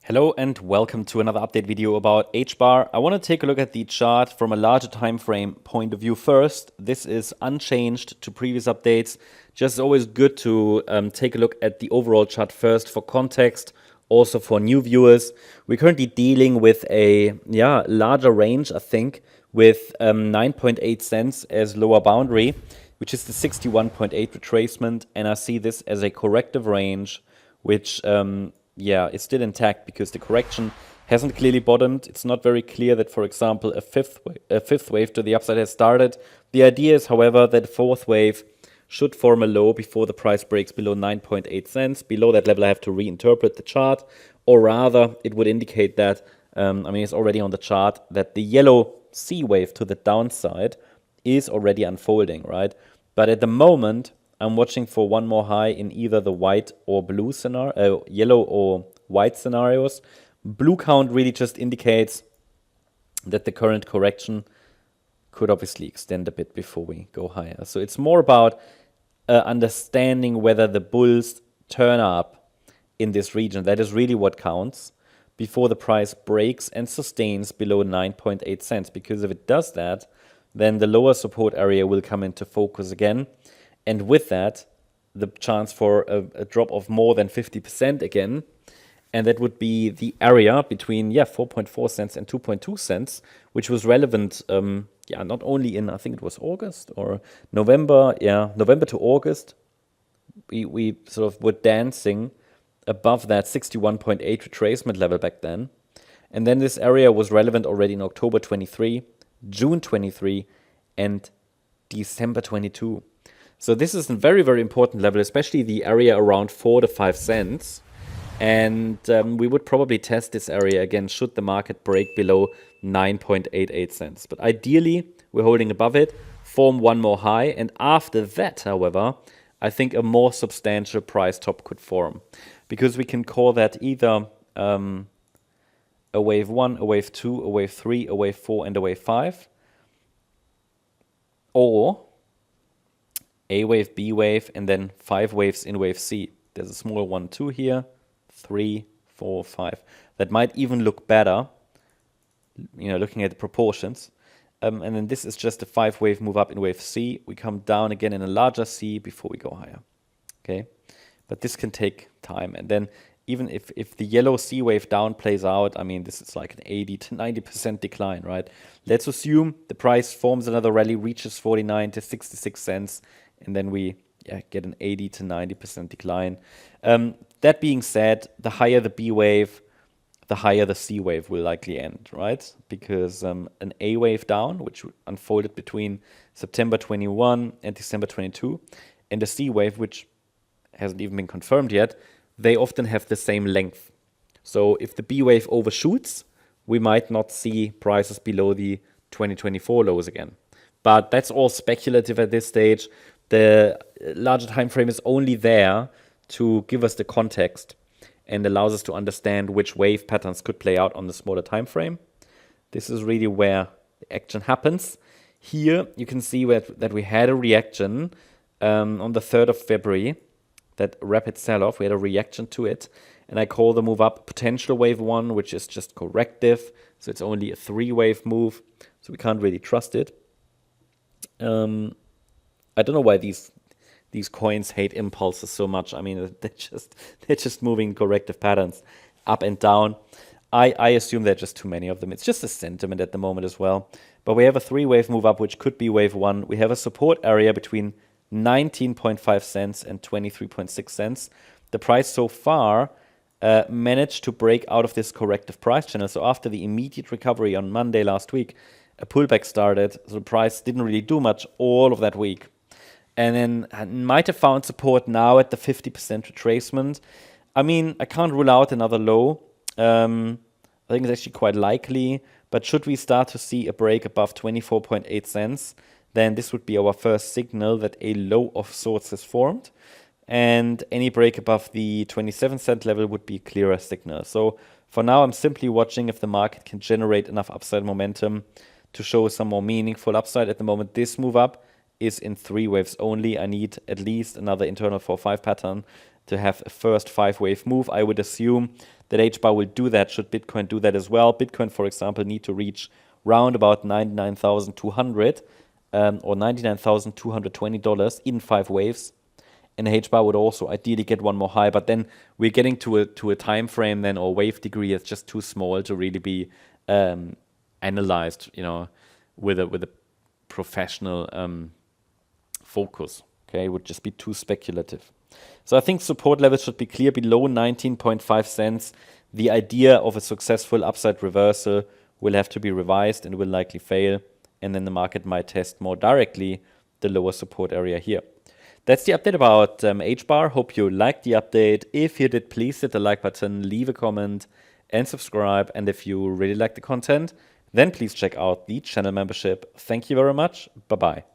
Hello and welcome to another update video about HBAR. I want to take a look at the chart from a larger time frame point of view first. This is unchanged to previous updates. Just always good to take a look at the overall chart first for context, also for new viewers. We're currently dealing with a larger range, I think, with 9.8 cents as lower boundary, which is the 61.8 retracement, and I see this as a corrective range, which it's still intact because the correction hasn't clearly bottomed. It's not very clear that, for example, a fifth wave to the upside has started. The idea is, however, that the fourth wave should form a low before the price breaks below 9.8 cents. Below that level, I have to reinterpret the chart, or rather, it would indicate that, it's already on the chart, that the yellow C wave to the downside is already unfolding, right? But at the moment, I'm watching for one more high in either the white or blue scenario, yellow or white scenarios. Blue count really just indicates that the current correction could obviously extend a bit before we go higher. So it's more about understanding whether the bulls turn up in this region. That is really what counts before the price breaks and sustains below 9.8 cents. Because if it does that, then the lower support area will come into focus again. And with that, the chance for a drop of more than 50% again. And that would be the area between 4.4 cents and 2.2 cents, which was relevant, not only in, I think it was August or November, November to August. We sort of were dancing above that 61.8 retracement level back then. And then this area was relevant already in October 23, June 23, and December 22. So this is a very, very important level, especially the area around 4 to 5 cents. And we would probably test this area again should the market break below 9.88 cents. But ideally, we're holding above it, form one more high. And after that, however, I think a more substantial price top could form. Because we can call that either a wave 1, a wave 2, a wave 3, a wave 4, and a wave 5. Or A wave, B wave, and then 5 waves in wave C. There's a small 1, 2 here, 3, 4, 5. That might even look better, looking at the proportions. And then this is just a 5 wave move up in wave C. We come down again in a larger C before we go higher. Okay, but this can take time. And then even if the yellow C wave down plays out, this is like an 80 to 90% decline, right? Let's assume the price forms another rally, reaches 49 to 66 cents, and then we get an 80 to 90% decline. That being said, the higher the B wave, the higher the C wave will likely end, right? Because an A wave down, which unfolded between September 21 and December 22, and a C wave, which hasn't even been confirmed yet, they often have the same length. So if the B wave overshoots, we might not see prices below the 2024 lows again. But that's all speculative at this stage. The larger time frame is only there to give us the context and allows us to understand which wave patterns could play out on the smaller time frame. This is really where the action happens. Here you can see that we had a reaction on the 3rd of February, that rapid sell-off. We had a reaction to it, and I call the move up potential wave 1, which is just corrective. So it's only a 3-wave move, so we can't really trust it. I don't know why these coins hate impulses so much. They're just moving corrective patterns up and down. I assume there are just too many of them. It's just a sentiment at the moment as well. But we have a 3-wave move up, which could be wave 1. We have a support area between 19.5 cents and 23.6 cents. The price so far managed to break out of this corrective price channel. So after the immediate recovery on Monday last week, a pullback started. So the price didn't really do much all of that week. And then might have found support now at the 50% retracement. I can't rule out another low. I think it's actually quite likely. But should we start to see a break above 24.8 cents, then this would be our first signal that a low of sorts is formed. And any break above the 27 cent level would be a clearer signal. So for now, I'm simply watching if the market can generate enough upside momentum to show some more meaningful upside. At the moment, this move up is in 3 waves only. I need at least another internal 4-5 pattern to have a first 5-wave move. I would assume that HBAR will do that should Bitcoin do that as well. Bitcoin, for example, need to reach round about 99,200 or $99,220 in 5 waves. And HBAR would also ideally get one more high, but then we're getting to a time frame then, or wave degree that's just too small to really be analyzed, with a professional focus. Okay, it would just be too speculative. So I think support levels should be clear below 19.5 cents. The idea of a successful upside reversal will have to be revised and will likely fail, and then the market might test more directly the lower support area here. That's the update about HBAR. Hope you liked the update. If you did, please hit the like button, leave a comment, and subscribe. And if you really like the content, then please check out the channel membership. Thank you very much. Bye-bye.